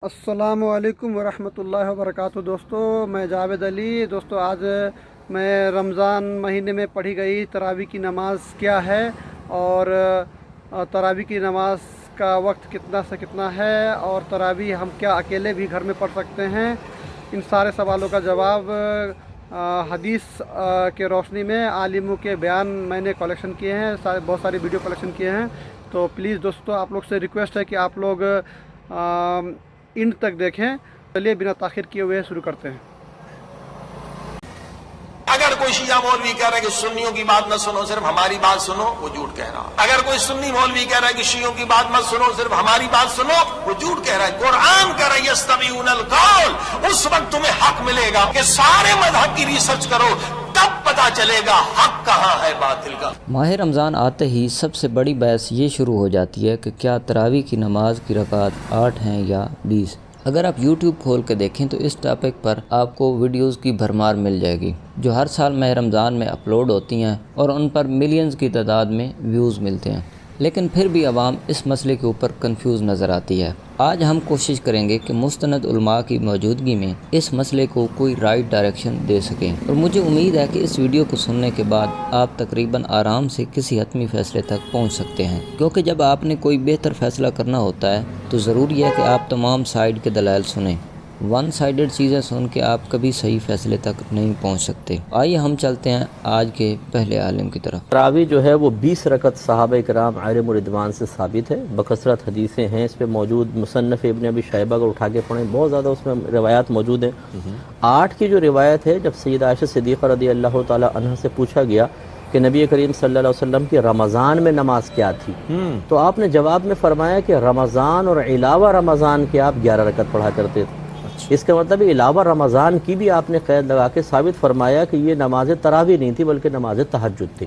السلام علیکم ورحمۃ اللہ وبرکاتہ۔ دوستو میں جاوید علی۔ دوستو آج میں رمضان مہینے میں پڑھی گئی تراویح کی نماز کیا ہے اور تراویح کی نماز کا وقت کتنا سے کتنا ہے اور تراویح ہم کیا اکیلے بھی گھر میں پڑھ سکتے ہیں، ان سارے سوالوں کا جواب حدیث کے روشنی میں عالموں کے بیان میں نے کلیکشن کیے ہیں، بہت ساری ویڈیو کلیکشن کیے ہیں۔ تو پلیز دوستو آپ لوگ سے ریکویسٹ ہے کہ آپ لوگ اینڈ تک دیکھیں۔ چلیے بنا تاخیر کیے ہوئے شروع کرتے ہیں۔ اگر کوئی شیعہ مولوی کہہ رہا ہے کہ سنیوں کی بات نہ سنو صرف ہماری بات سنو، وہ جھوٹ کہہ رہا ہے۔ اگر کوئی سنی مولوی کہہ رہا ہے کہ شیعوں کی بات مت سنو صرف ہماری بات سنو، وہ جھوٹ کہہ رہا ہے۔ قرآن کہہ رہا ہے یستبیون القول، اس وقت تمہیں حق ملے گا کہ سارے مذہب کی ریسرچ کرو، تب پتا چلے گا حق کہاں ہے باطل کا۔ ماہ رمضان آتے ہی سب سے بڑی بحث یہ شروع ہو جاتی ہے کہ کیا تراویح کی نماز کی رکعت 8 ہیں یا 20۔ اگر آپ یوٹیوب کھول کے دیکھیں تو اس ٹاپک پر آپ کو ویڈیوز کی بھرمار مل جائے گی جو ہر سال ماہ رمضان میں اپلوڈ ہوتی ہیں اور ان پر ملینز کی تعداد میں ویوز ملتے ہیں، لیکن پھر بھی عوام اس مسئلے کے اوپر کنفیوز نظر آتی ہے۔ آج ہم کوشش کریں گے کہ مستند علماء کی موجودگی میں اس مسئلے کو کوئی رائٹ ڈائریکشن دے سکیں، اور مجھے امید ہے کہ اس ویڈیو کو سننے کے بعد آپ تقریباً آرام سے کسی حتمی فیصلے تک پہنچ سکتے ہیں، کیونکہ جب آپ نے کوئی بہتر فیصلہ کرنا ہوتا ہے تو ضروری ہے کہ آپ تمام سائیڈ کے دلائل سنیں۔ ون سائیڈڈ چیزیں سن کے آپ کبھی صحیح فیصلے تک نہیں پہنچ سکتے۔ آئیے ہم چلتے ہیں آج کے پہلے عالم کی طرف۔ تراویح جو ہے وہ 20 رکعت صحابہ کرام علیہم رضوان سے ثابت ہے، بکثرت حدیثیں ہیں اس پہ موجود۔ مصنف ابن ابی شیبہ کو اٹھا کے پڑھیں، بہت زیادہ اس میں روایات موجود ہیں۔ 8 کی جو روایت ہے، جب سیدہ عائشہ صدیقہ رضی اللہ تعالی عنہ سے پوچھا گیا کہ نبی کریم صلی اللہ علیہ وسلم کی رمضان میں نماز کیا تھی، تو آپ نے جواب میں فرمایا کہ رمضان اور علاوہ رمضان کے آپ 11 رکعت پڑھا کرتے تھے۔ اس کا مطلب علاوہ رمضان کی بھی آپ نے قید لگا کے ثابت فرمایا کہ یہ نماز تراویح نہیں تھی بلکہ نماز تہجد تھی،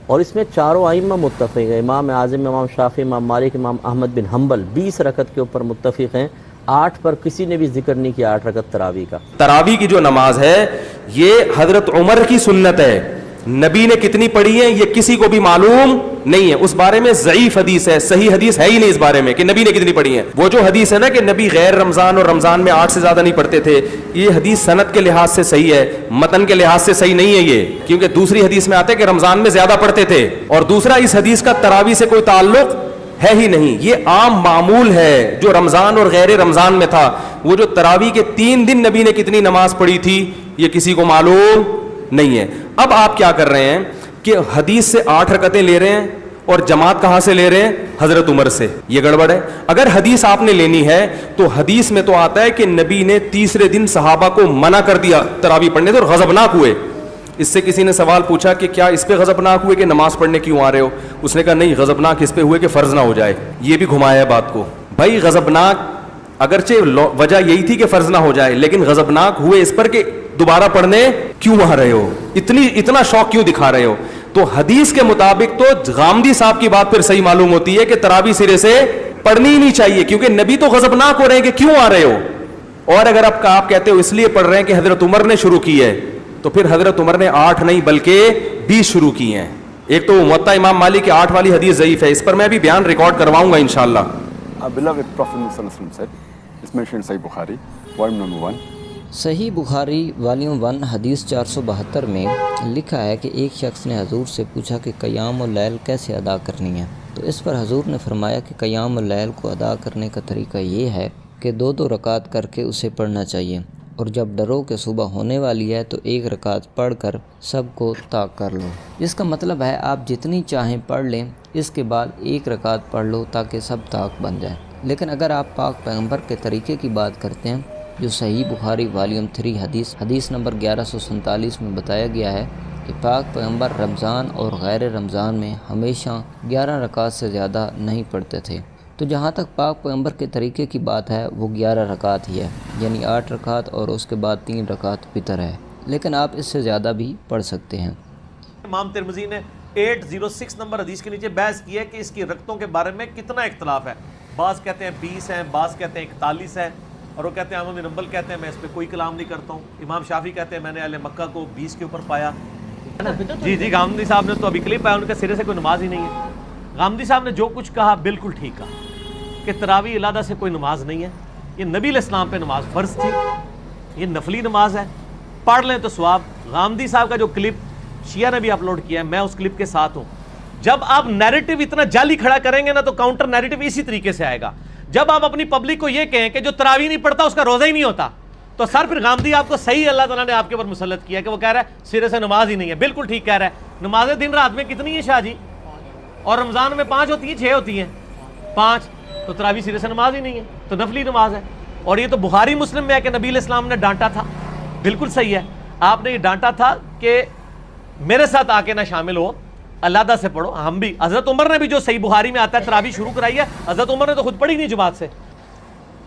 اور اس میں چاروں ائمہ متفق ہیں، امام اعظم، امام شافعی، امام مالک، امام احمد بن حنبل 20 رکعت کے اوپر متفق ہیں۔ 8 پر کسی نے بھی ذکر نہیں کیا 8 رکعت تراویح کا۔ تراویح کی جو نماز ہے یہ حضرت عمر کی سنت ہے، نبی نے کتنی پڑھی ہے یہ کسی کو بھی معلوم نہیں ہے، اس بارے میں ضعیف حدیث ہے، صحیح حدیث ہے ہی نہیں اس بارے میں کہ نبی نے کتنی پڑھی ہے۔ وہ جو حدیث ہے نا کہ نبی غیر رمضان اور رمضان میں 8 سے زیادہ نہیں پڑھتے تھے، یہ حدیث سند کے لحاظ سے صحیح ہے، متن کے لحاظ سے صحیح نہیں ہے یہ، کیونکہ دوسری حدیث میں آتے ہیں کہ رمضان میں زیادہ پڑھتے تھے، اور دوسرا اس حدیث کا تراویح سے کوئی تعلق ہے ہی نہیں، یہ عام معمول ہے جو رمضان اور غیر رمضان میں تھا۔ وہ جو تراویح کے 3 دن نبی نے کتنی نماز پڑھی تھی یہ کسی کو معلوم نہیں ہے۔ اب آپ کیا کر رہے ہیں کہ حدیث سے 8 رکعتیں لے رہے ہیں اور جماعت کہاں سے لے رہے ہیں؟ حضرت عمر سے۔ یہ گڑبڑ ہے۔ اگر حدیث آپ نے لینی ہے تو حدیث میں تو آتا ہے کہ نبی نے تیسرے دن صحابہ کو منع کر دیا تراویح پڑھنے سے اور غضبناک ہوئے۔ اس سے کسی نے سوال پوچھا کہ کیا اس پہ غضبناک ہوئے کہ نماز پڑھنے کیوں آ رہے ہو؟ اس نے کہا نہیں، غضبناک اس پہ ہوئے کہ فرض نہ ہو جائے۔ یہ بھی گھمایا ہے بات کو۔ بھائی غضبناک اگرچہ وجہ یہی تھی کہ فرض نہ ہو جائے، لیکن غضبناک ہوئے اس پر کہ دوبارہ پڑھنے کیوں آ رہے ہو، اتنا شوق کیوں دکھا رہے ہو؟ تو حدیث کے مطابق تو غامدی صاحب کی بات پھر صحیح معلوم ہوتی ہے کہ تراویح سرے سے پڑھنی ہی نہیں چاہیے، کیونکہ نبی تو غضبناک ہو رہے ہیں کہ کیوں آ رہے ہو۔ اور اگر آپ کہتے ہو اس لیے پڑھ رہے ہیں کہ حضرت عمر نے شروع کی ہے، تو پھر حضرت عمر نے 8 نہیں بلکہ 20 شروع کی ہیں۔ ایک تو موطا امام مالک کی 8 والی حدیث ضعیف ہے، اس پر میں بھی بیان ریکارڈ کرواؤں گا انشاءاللہ۔ Beloved Prophet Muhammad said, it's mentioned in Sahih Bukhari, volume number 1. صحیح بخاری والیوم 1 حدیث 472 میں لکھا ہے کہ ایک شخص نے حضور سے پوچھا کہ قیام اللیل کیسے ادا کرنی ہے، تو اس پر حضور نے فرمایا کہ قیام اللیل کو ادا کرنے کا طریقہ یہ ہے کہ 2 رکعت کر کے اسے پڑھنا چاہیے، اور جب ڈرو کہ صبح ہونے والی ہے تو 1 رکعت پڑھ کر سب کو طاق کر لو۔ اس کا مطلب ہے آپ جتنی چاہیں پڑھ لیں، اس کے بعد 1 رکعت پڑھ لو تاکہ سب طاق بن جائے۔ لیکن اگر آپ پاک پیغمبر کے طریقے کی بات کرتے ہیں جو صحیح بخاری والیوم 3 حدیث نمبر 1147 میں بتایا گیا ہے کہ پاک پیغمبر رمضان اور غیر رمضان میں ہمیشہ 11 رکعت سے زیادہ نہیں پڑھتے تھے، تو جہاں تک پاک پیغمبر کے طریقے کی بات ہے وہ 11 رکعت ہی ہے، یعنی 8 رکعت اور اس کے بعد 3 رکعت وتر ہے، لیکن آپ اس سے زیادہ بھی پڑھ سکتے ہیں۔ امام ترمذی نے 806 نمبر حدیث کے نیچے بحث کی ہے کہ اس کی رکعتوں کے بارے میں کتنا اختلاف ہے، بعض کہتے ہیں 20 ہیں، بعض کہتے ہیں 41 ہے، اور وہ کہتے ہیں احمد بن حنبل کہتے ہیں میں اس پہ کوئی کلام نہیں کرتا ہوں، امام شافعی کہتے ہیں میں نے اہل مکہ کو 20 کے اوپر پایا۔ جی غامدی صاحب نے تو ابھی کلپ پایا، ان کا سرے سے کوئی نماز ہی نہیں ہے۔ غامدی صاحب نے جو کچھ کہا بالکل ٹھیک کہا کہ تراویح علیحدہ سے کوئی نماز نہیں ہے، یہ نبی علیہ السلام پہ نماز فرض تھی، یہ نفلی نماز ہے، پڑھ لیں تو ثواب۔ غامدی صاحب کا جو کلپ شیعہ نے بھی اپلوڈ کیا ہے، میں اس کلپ کے ساتھ ہوں۔ جب آپ نیریٹو اتنا جعلی کھڑا کریں گے نا تو کاؤنٹر نیریٹو اسی طریقے سے آئے گا۔ جب آپ اپنی پبلک کو یہ کہیں کہ جو تراویح نہیں پڑھتا اس کا روزہ ہی نہیں ہوتا، تو سر پھر غامدی آپ کو صحیح اللہ تعالیٰ نے آپ کے اوپر مسلط کیا کہ وہ کہہ رہا ہے سرے سے نماز ہی نہیں ہے۔ بالکل ٹھیک کہہ رہا ہے، نمازیں دن رات میں کتنی ہیں شاہ جی؟ اور رمضان میں 5 ہوتی ہیں، 6 ہوتی ہیں، 5، تو تراویح سرے سے نماز ہی نہیں ہے، تو نفلی نماز ہے۔ اور یہ تو بخاری مسلم میں ہے کہ نبی علیہ السلام نے ڈانٹا تھا، بالکل صحیح ہے، آپ نے یہ ڈانٹا تھا کہ میرے ساتھ آ کے نہ شامل ہو، علیحدہ سے پڑھو۔ ہم بھی، حضرت عمر نے بھی جو صحیح بخاری میں آتا ہے تراویح شروع کرائی ہے، حضرت عمر نے تو خود پڑھی نہیں جماعت سے۔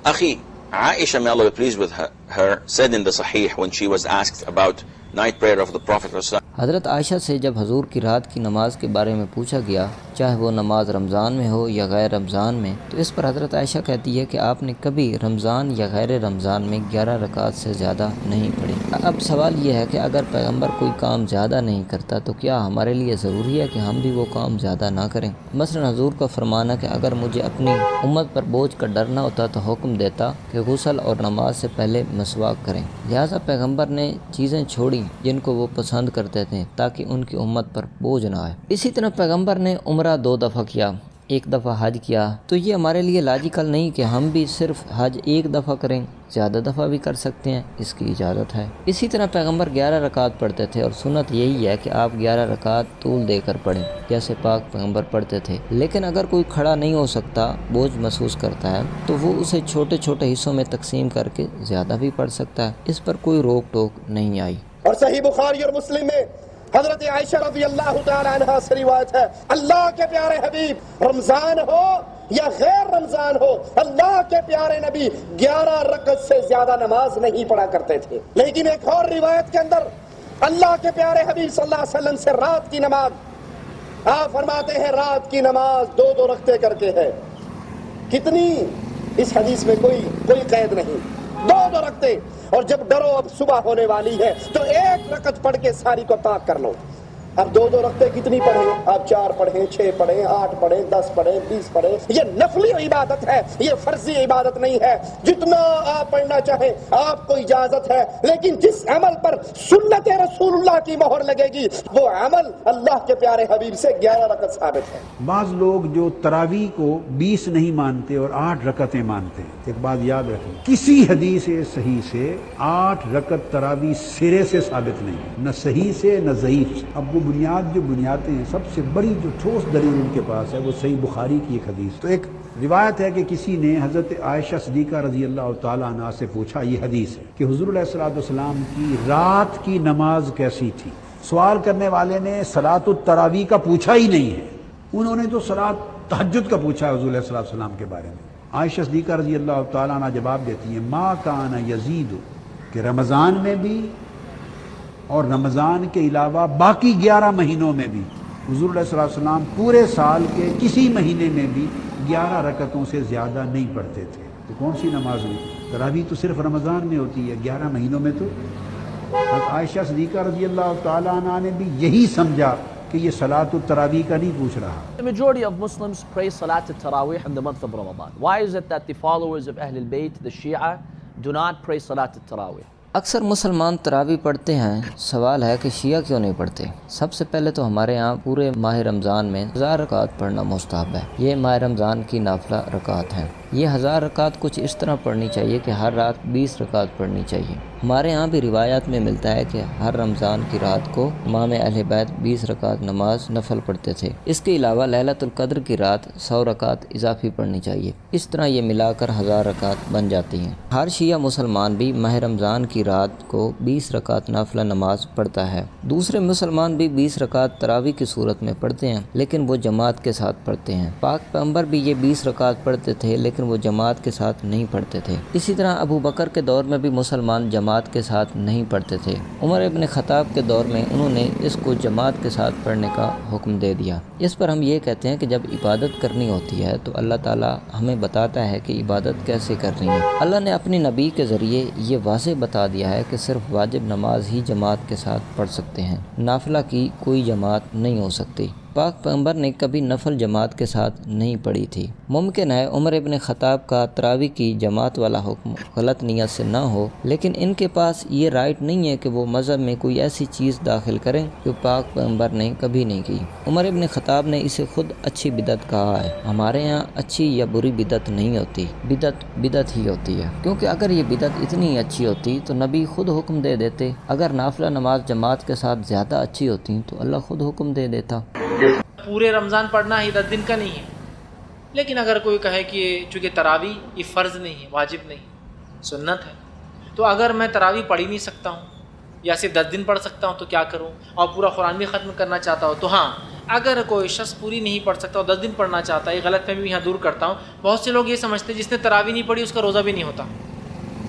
Akhi, Aisha, may Allah be pleased with her, said in the Sahih when she was asked about night prayer of the Prophet ﷺ. حضرت عائشہ سے جب حضور کی رات کی نماز کے بارے میں پوچھا گیا، چاہے وہ نماز رمضان میں ہو یا غیر رمضان میں، تو اس پر حضرت عائشہ کہتی ہے کہ آپ نے کبھی رمضان یا غیر رمضان میں 11 رکعت سے زیادہ نہیں پڑھی۔ اب سوال یہ ہے کہ اگر پیغمبر کوئی کام زیادہ نہیں کرتا تو کیا ہمارے لیے ضروری ہے کہ ہم بھی وہ کام زیادہ نہ کریں؟ مثلا حضور کا فرمانا کہ اگر مجھے اپنی امت پر بوجھ کا ڈر نہ ہوتا تو حکم دیتا کہ غسل اور نماز سے پہلے مسواک کریں، لہٰذا پیغمبر نے چیزیں چھوڑیں جن کو وہ پسند کرتے تھے تاکہ ان کی امت پر بوجھ نہ آئے۔ اسی طرح پیغمبر نے عمرہ 2 دفعہ کیا، 1 دفعہ حج کیا، تو یہ ہمارے لیے لاجیکل نہیں کہ ہم بھی صرف حج 1 دفعہ کریں، زیادہ دفعہ بھی کر سکتے ہیں، اس کی اجازت ہے۔ اسی طرح پیغمبر 11 رکعت پڑھتے تھے اور سنت یہی ہے کہ آپ 11 رکعت طول دے کر پڑھیں جیسے پاک پیغمبر پڑھتے تھے۔ لیکن اگر کوئی کھڑا نہیں ہو سکتا، بوجھ محسوس کرتا ہے، تو وہ اسے چھوٹے چھوٹے حصوں میں تقسیم کر کے زیادہ بھی پڑھ سکتا ہے، اس پر کوئی روک ٹوک نہیں آئی۔ اور صحیح بخاری اور مسلم میں حضرت عائشہ رضی اللہ تعالی عنہا سے روایت ہے، اللہ کے پیارے حبیب رمضان ہو یا غیر رمضان ہو، اللہ کے پیارے نبی 11 رکعت سے زیادہ نماز نہیں پڑھا کرتے تھے۔ لیکن ایک اور روایت کے اندر اللہ کے پیارے حبیب صلی اللہ علیہ وسلم سے رات کی نماز، آپ فرماتے ہیں رات کی نماز 2 رکعتیں کر کے ہے۔ کتنی؟ اس حدیث میں کوئی قید نہیں، 2 رکعتیں۔ اور جب ڈرو اب صبح ہونے والی ہے تو 1 رکعت پڑھ کے ساری کو طاق کر لو۔ اب 2 رکعتیں کتنی پڑھیں؟ آپ 4 پڑھیں، 6 پڑھیں، 8 پڑھیں، 10 پڑھیں، 20 پڑھیں۔ یہ نفلی عبادت ہے، یہ فرضی عبادت نہیں ہے۔ جتنا آپ پڑھنا چاہیں آپ کو اجازت ہے، لیکن جس عمل پر سنت رسول اللہ کی مہر لگے گی وہ عمل اللہ کے پیارے حبیب سے 11 رکعت ثابت ہے۔ بعض لوگ جو تراویح کو 20 نہیں مانتے اور 8 رکعتیں مانتے ہیں، ایک بات یاد رکھیں، کسی حدیث صحیح سے 8 رکعت تراویح سرے سے ثابت نہیں، نہ صحیح سے نہ ضعیف سے۔ اب وہ جو بنیادیں ہیں، سب سے بڑی جو ٹھوس دلیل ان کے پاس ہے وہ صحیح بخاری کی ایک حدیث۔ تو ایک روایت ہے کہ کسی نے حضرت عائشہ صدیقہ رضی اللہ تعالیٰ عنہ سے پوچھا، یہ حدیث ہے کہ حضور علیہ السلام کی رات کی نماز کیسی تھی؟ سوال کرنے والے نے صلاۃ التراویح کا پوچھا ہی نہیں ہے، انہوں نے تو صلاۃ تہجد کا پوچھا ہے حضور علیہ السلام کے بارے میں۔ عائشہ صدیقہ رضی اللہ تعالیٰ عنہ جواب دیتی ہیں، ما کان یزید، کہ رمضان میں بھی اور رمضان کے علاوہ باقی 11 مہینوں میں بھی حضور علیہ السلام پورے سال کے کسی مہینے میں بھی 11 رکعتوں سے زیادہ نہیں پڑھتے تھے۔ تو کون سی نماز ہوئی؟ تراویح تو صرف رمضان میں ہوتی ہے، 11 مہینوں میں تو۔ عائشہ صدیقہ رضی اللہ تعالیٰ عنہ نے بھی یہی سمجھا کہ یہ صلاۃ التراویح کا نہیں پوچھ رہا۔ The majority of Muslims pray Salat al-Tarawih in the month of Ramadan. Why is it that the followers of Ahl al-Bayt, the Shia, do not pray Salat al-Tarawih? اکثر مسلمان تراویح پڑھتے ہیں، سوال ہے کہ شیعہ کیوں نہیں پڑھتے؟ سب سے پہلے تو ہمارے ہاں پورے ماہ رمضان میں 1000 رکعت پڑھنا مستحب ہے، یہ ماہ رمضان کی نافلہ رکعت ہیں۔ یہ 1000 رکعت کچھ اس طرح پڑھنی چاہیے کہ ہر رات 20 رکعت پڑھنی چاہیے۔ ہمارے ہاں بھی روایات میں ملتا ہے کہ ہر رمضان کی رات کو امام اہل بیت 20 رکعت نماز نفل پڑھتے تھے۔ اس کے علاوہ لیلۃ القدر کی رات 100 رکعت اضافی پڑھنی چاہیے۔ اس طرح یہ ملا کر 1000 رکعت بن جاتی ہیں۔ ہر شیعہ مسلمان بھی ماہ رمضان کی رات کو 20 رکعت نافلہ نماز پڑھتا ہے۔ دوسرے مسلمان بھی 20 رکعت تراویح کی صورت میں پڑھتے ہیں، لیکن وہ جماعت کے ساتھ پڑھتے ہیں۔ پاک پیغمبر بھی یہ 20 رکعت پڑھتے تھے، لیکن وہ جماعت کے ساتھ نہیں پڑھتے تھے۔ اسی طرح ابو بکر کے دور میں بھی مسلمان جماعت کے ساتھ نہیں پڑھتے تھے۔ عمر ابن خطاب کے دور میں انہوں نے اس کو جماعت کے ساتھ پڑھنے کا حکم دے دیا۔ اس پر ہم یہ کہتے ہیں کہ جب عبادت کرنی ہوتی ہے تو اللہ تعالیٰ ہمیں بتاتا ہے کہ عبادت کیسے کرنی ہے۔ اللہ نے اپنی نبی کے ذریعے یہ واضح بتا دیا ہے کہ صرف واجب نماز ہی جماعت کے ساتھ پڑھ سکتے ہیں، نافلہ کی کوئی جماعت نہیں ہو سکتی۔ پاک پیغمبر نے کبھی نفل جماعت کے ساتھ نہیں پڑھی تھی۔ ممکن ہے عمر ابن خطاب کا تراویح کی جماعت والا حکم غلط نیت سے نہ ہو، لیکن ان کے پاس یہ رائٹ نہیں ہے کہ وہ مذہب میں کوئی ایسی چیز داخل کریں جو پاک پیغمبر نے کبھی نہیں کی۔ عمر ابن خطاب نے اسے خود اچھی بدعت کہا ہے۔ ہمارے یہاں اچھی یا بری بدعت نہیں ہوتی، بدعت ہی ہوتی ہے، کیونکہ اگر یہ بدعت اتنی اچھی ہوتی تو نبی خود حکم دے دیتے۔ اگر نافلہ نماز جماعت کے ساتھ زیادہ اچھی ہوتی تو اللہ خود حکم دے دیتا۔ پورے رمضان پڑھنا ہی 10 دن کا نہیں ہے، لیکن اگر کوئی کہے کہ چونکہ تراویح یہ فرض نہیں ہے، واجب نہیں، سنت ہے، تو اگر میں تراویح پڑھ ہی نہیں سکتا ہوں یا صرف 10 دن پڑھ سکتا ہوں تو کیا کروں، اور پورا قرآن بھی ختم کرنا چاہتا ہوں تو ہاں، اگر کوئی شخص پوری نہیں پڑھ سکتا اور 10 دن پڑھنا چاہتا ہے، یہ غلط فہمی یہاں دور کرتا ہوں۔ بہت سے لوگ یہ سمجھتے ہیں جس نے تراویح نہیں پڑھی اس کا روزہ بھی نہیں ہوتا،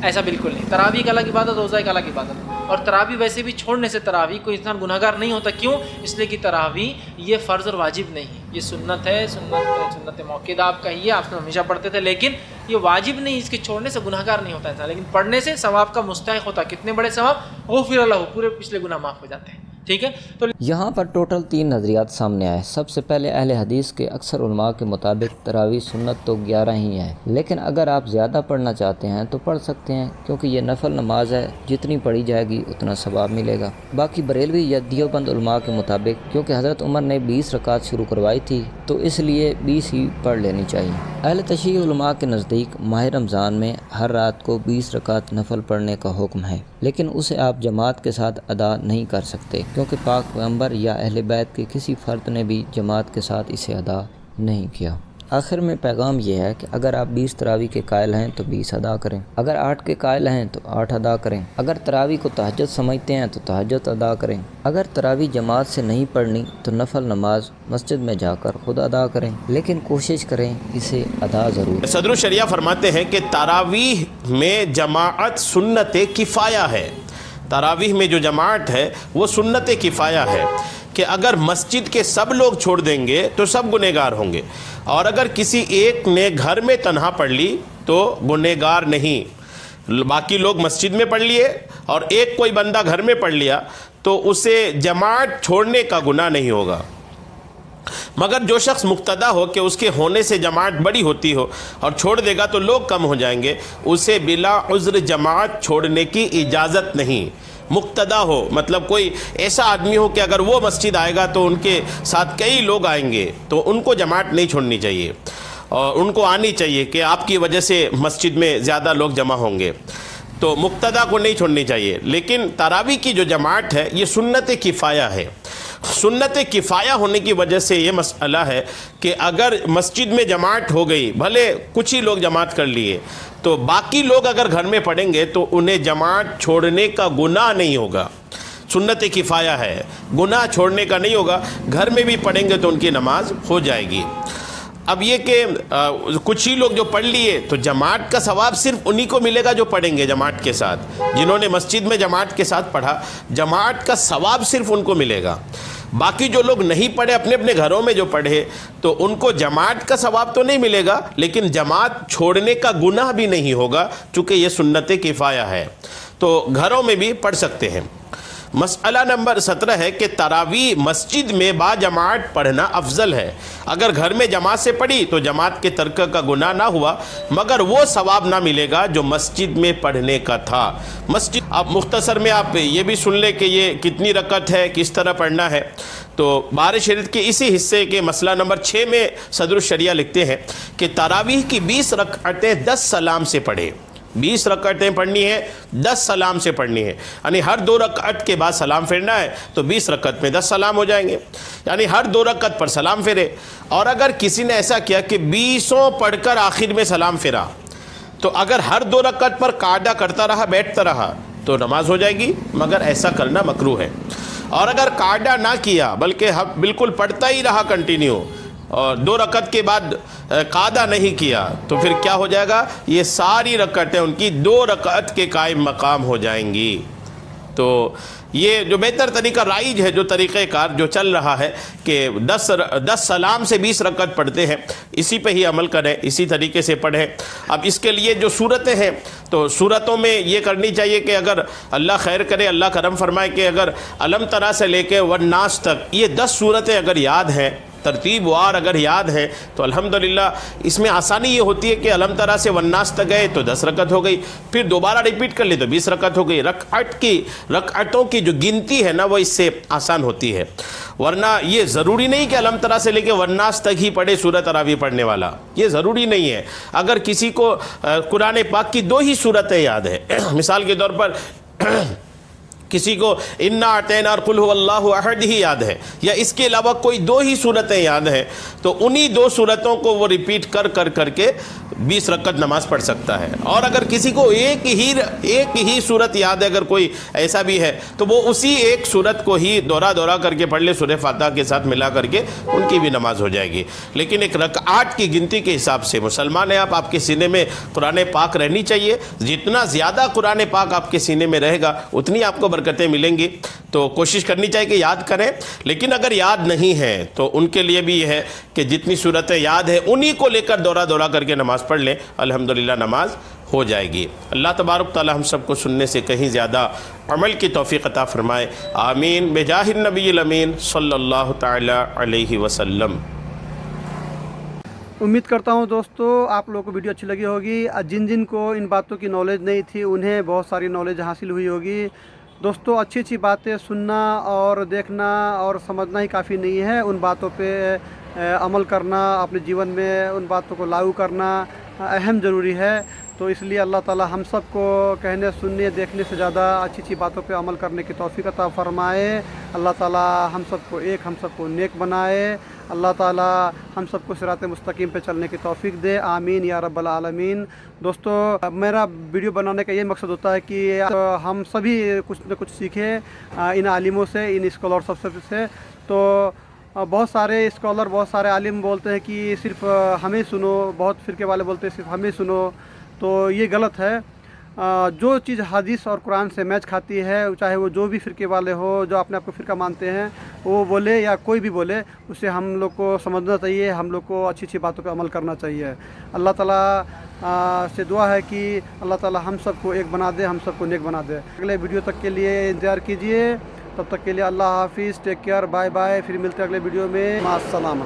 ایسا بالکل نہیں۔ تراویح ایک الگ عبادت، روزہ ایک الگ عبادت، اور تراویح ویسے بھی چھوڑنے سے تراویح کوئی انسان گناہ گار نہیں ہوتا۔ کیوں؟ اس لیے کہ تراویح یہ فرض اور واجب نہیں ہے، یہ سنت ہے، سنت موقع آپ کہیے، آپ ہمیشہ پڑھتے تھے، لیکن یہ واجب نہیں، اس کے چھوڑنے سے گناہ گار نہیں ہوتا انسان، لیکن پڑھنے سے ثواب کا مستحق ہوتا۔ کتنے بڑے ثواب، غفر لہ، پورے پچھلے گناہ معاف ہو جاتے ہیں۔ ٹھیک ہے، تو یہاں پر ٹوٹل 3 نظریات سامنے آئے۔ سب سے پہلے اہل حدیث کے اکثر علماء کے مطابق تراویح سنت تو 11 ہی ہے، لیکن اگر آپ زیادہ پڑھنا چاہتے ہیں تو پڑھ سکتے ہیں، کیونکہ یہ نفل نماز ہے، جتنی پڑھی جائے گی اتنا ثواب ملے گا۔ باقی بریلوی یا دیوبند علماء کے مطابق کیونکہ حضرت عمر نے 20 رکعت شروع کروائی تھی تو اس لیے 20 ہی پڑھ لینی چاہیے۔ اہل تشیع علماء کے نزدیک ماہ رمضان میں ہر رات کو 20 رکعت نفل پڑھنے کا حکم ہے، لیکن اسے آپ جماعت کے ساتھ ادا نہیں کر سکتے، کیونکہ پاک پیغمبر یا اہل بیت کے کسی فرد نے بھی جماعت کے ساتھ اسے ادا نہیں کیا۔ آخر میں پیغام یہ ہے کہ اگر آپ 20 تراویح کے قائل ہیں تو 20 ادا کریں، اگر 8 کے قائل ہیں تو 8 ادا کریں، اگر تراویح کو تہجد سمجھتے ہیں تو تہجد ادا کریں، اگر تراویح جماعت سے نہیں پڑھنی تو نفل نماز مسجد میں جا کر خود ادا کریں، لیکن کوشش کریں اسے ادا ضرور۔ صدر الشریعہ فرماتے ہیں کہ تراویح میں جماعت سنت کفایہ ہے۔ تراویح میں جو جماعت ہے وہ سنت کفایہ ہے، کہ اگر مسجد کے سب لوگ چھوڑ دیں گے تو سب گنہگار ہوں گے، اور اگر کسی ایک نے گھر میں تنہا پڑھ لی تو گنہگار نہیں، باقی لوگ مسجد میں پڑھ لیے اور ایک کوئی بندہ گھر میں پڑھ لیا تو اسے جماعت چھوڑنے کا گناہ نہیں ہوگا۔ مگر جو شخص مقتدا ہو کہ اس کے ہونے سے جماعت بڑی ہوتی ہو اور چھوڑ دے گا تو لوگ کم ہو جائیں گے، اسے بلا عذر جماعت چھوڑنے کی اجازت نہیں۔ مقتدا ہو مطلب کوئی ایسا آدمی ہو کہ اگر وہ مسجد آئے گا تو ان کے ساتھ کئی لوگ آئیں گے تو ان کو جماعت نہیں چھوڑنی چاہیے، اور ان کو آنی چاہیے کہ آپ کی وجہ سے مسجد میں زیادہ لوگ جمع ہوں گے، تو مقتدا کو نہیں چھوڑنی چاہیے۔ لیکن تراویح کی جو جماعت ہے یہ سنت کفایہ ہے۔ سنت کفایہ ہونے کی وجہ سے یہ مسئلہ ہے کہ اگر مسجد میں جماعت ہو گئی، بھلے کچھ ہی لوگ جماعت کر لیے، تو باقی لوگ اگر گھر میں پڑھیں گے تو انہیں جماعت چھوڑنے کا گناہ نہیں ہوگا۔ سنت کفایہ ہے، گناہ چھوڑنے کا نہیں ہوگا، گھر میں بھی پڑھیں گے تو ان کی نماز ہو جائے گی۔ اب یہ کہ کچھ ہی لوگ جو پڑھ لیے تو جماعت کا ثواب صرف انہی کو ملے گا جو پڑھیں گے جماعت کے ساتھ، جنہوں نے مسجد میں جماعت کے ساتھ پڑھا، جماعت کا ثواب صرف ان کو ملے گا۔ باقی جو لوگ نہیں پڑھے، اپنے اپنے گھروں میں جو پڑھے، تو ان کو جماعت کا ثواب تو نہیں ملے گا، لیکن جماعت چھوڑنے کا گناہ بھی نہیں ہوگا، چونکہ یہ سنت کفایہ ہے، تو گھروں میں بھی پڑھ سکتے ہیں۔ مسئلہ نمبر 17 ہے کہ تراویح مسجد میں با جماعت پڑھنا افضل ہے۔ اگر گھر میں جماعت سے پڑھی تو جماعت کے ترک کا گناہ نہ ہوا، مگر وہ ثواب نہ ملے گا جو مسجد میں پڑھنے کا تھا۔ مسجد، اب مختصر میں آپ یہ بھی سن لیں کہ یہ کتنی رکعت ہے، کس طرح پڑھنا ہے۔ تو بار شریعت کے اسی حصے کے مسئلہ نمبر 6 میں صدر الشریعہ لکھتے ہیں کہ تراویح کی 20 رکعتیں 10 سلام سے پڑھیں۔ 20 رکعتیں پڑھنی ہے، 10 سلام سے پڑھنی ہے، یعنی ہر 2 رکعت کے بعد سلام پھیرنا ہے، تو 20 رکعت میں 10 سلام ہو جائیں گے، یعنی ہر 2 رکعت پر سلام پھیرے۔ اور اگر کسی نے ایسا کیا کہ 20 پڑھ کر آخر میں سلام پھیرا، تو اگر ہر 2 رکعت پر قاعدہ کرتا رہا، بیٹھتا رہا، تو نماز ہو جائے گی، مگر ایسا کرنا مکروہ ہے۔ اور اگر قاعدہ نہ کیا بلکہ بالکل پڑھتا ہی رہا کنٹینیو، اور 2 رکعت کے بعد قاعدہ نہیں کیا، تو پھر کیا ہو جائے گا؟ یہ ساری رکعتیں ان کی 2 رکعت کے قائم مقام ہو جائیں گی۔ تو یہ جو بہتر طریقہ رائج ہے، جو طریقہ کار جو چل رہا ہے کہ 10 سلام سے 20 رکعت پڑھتے ہیں، اسی پہ ہی عمل کریں، اسی طریقے سے پڑھیں۔ اب اس کے لیے جو صورتیں ہیں تو صورتوں میں یہ کرنی چاہیے کہ اگر اللہ خیر کرے، اللہ کرم فرمائے کہ اگر علم ترا سے لے کے والناس تک یہ 10 صورتیں اگر یاد ہیں، ترتیب وار اگر یاد ہے تو الحمدللہ اس میں آسانی یہ ہوتی ہے کہ علم ترا سے والناس تک گئے تو 10 رکعت ہو گئی، پھر دوبارہ ریپیٹ کر لے تو 20 رکعت ہو گئی۔ رکعتوں کی جو گنتی ہے نا وہ اس سے آسان ہوتی ہے، ورنہ یہ ضروری نہیں کہ علم ترا سے لے کے والناس تک ہی پڑھے سورہ تراویح پڑھنے والا، یہ ضروری نہیں ہے۔ اگر کسی کو قرآن پاک کی 2 ہی صورتیں یاد ہے، مثال کے طور پر کسی کو انا اعطینا اور قل هو اللہ احد ہی یاد ہے، یا اس کے علاوہ کوئی 2 ہی صورتیں یاد ہیں، تو انہی 2 صورتوں کو وہ ریپیٹ کر کے 20 رکعت نماز پڑھ سکتا ہے۔ اور اگر کسی کو ایک ہی صورت یاد ہے، اگر کوئی ایسا بھی ہے تو وہ اسی ایک صورت کو ہی دورہ کر کے پڑھ لے، سورہ فاتحہ کے ساتھ ملا کر کے، ان کی بھی نماز ہو جائے گی۔ لیکن ایک رکعات کی گنتی کے حساب سے مسلمان ہیں آپ کے سینے میں قرآن پاک رہنی چاہیے، جتنا زیادہ قرآن پاک آپ کے سینے میں رہے گا اتنی آپ کو برکتیں ملیں گی، تو کوشش کرنی چاہیے کہ یاد کریں۔ لیکن اگر یاد نہیں ہے تو ان کے لیے بھی یہ ہے کہ جتنی صورتیں یاد ہیں انہی کو لے کر دورہ کر کے نماز پڑھ لیں، الحمدللہ نماز ہو جائے گی۔ اللہ تبارک تعالی ہم سب کو سننے سے کہیں زیادہ عمل کی توفیق عطا فرمائے، آمین بجاہ النبی الامین صلی اللہ تعالی علیہ وسلم۔ امید کرتا ہوں دوستو آپ لوگوں کو ویڈیو اچھی لگی ہوگی، جن کو ان باتوں کی نالج نہیں تھی انہیں بہت ساری نالج حاصل ہوئی ہوگی۔ دوستو اچھی باتیں سننا اور دیکھنا اور سمجھنا ہی کافی نہیں ہے، ان باتوں پہ عمل کرنا، اپنے جیون میں ان باتوں کو لاگو کرنا اہم ضروری ہے۔ تو اس لیے اللہ تعالی ہم سب کو کہنے سننے دیکھنے سے زیادہ اچھی باتوں پہ عمل کرنے کی توفیق عطا فرمائے۔ اللہ تعالی ہم سب کو ہم سب کو نیک بنائے۔ اللہ تعالی ہم سب کو صراط مستقیم پہ چلنے کی توفیق دے، آمین یا رب العالمین۔ دوستو میرا ویڈیو بنانے کا یہ مقصد ہوتا ہے کہ ہم سبھی کچھ نہ کچھ سیکھیں ان عالموں سے، ان اسکالر سب سے۔ تو بہت سارے اسکالر، بہت سارے عالم بولتے ہیں کہ صرف ہمیں سنو، بہت فرقے والے بولتے ہیں صرف ہمیں سنو، تو یہ غلط ہے۔ جو چیز حدیث اور قرآن سے میچ کھاتی ہے، چاہے وہ جو بھی فرقے والے ہو، جو اپنے آپ کو فرقہ مانتے ہیں، وہ بولے یا کوئی بھی بولے، اسے ہم لوگ کو سمجھنا چاہیے، ہم لوگ کو اچھی باتوں پہ عمل کرنا چاہیے۔ اللہ تعالیٰ سے دعا ہے کہ اللہ تعالیٰ ہم سب کو ایک بنا دے، ہم سب کو نیک بنا دے۔ اگلے ویڈیو تک کے لیے انتظار کیجیے، تب تک کے لیے اللہ حافظ، ٹیک کیئر، بائے بائے، پھر ملتے ہیں اگلے ویڈیو میں، مع السلامہ۔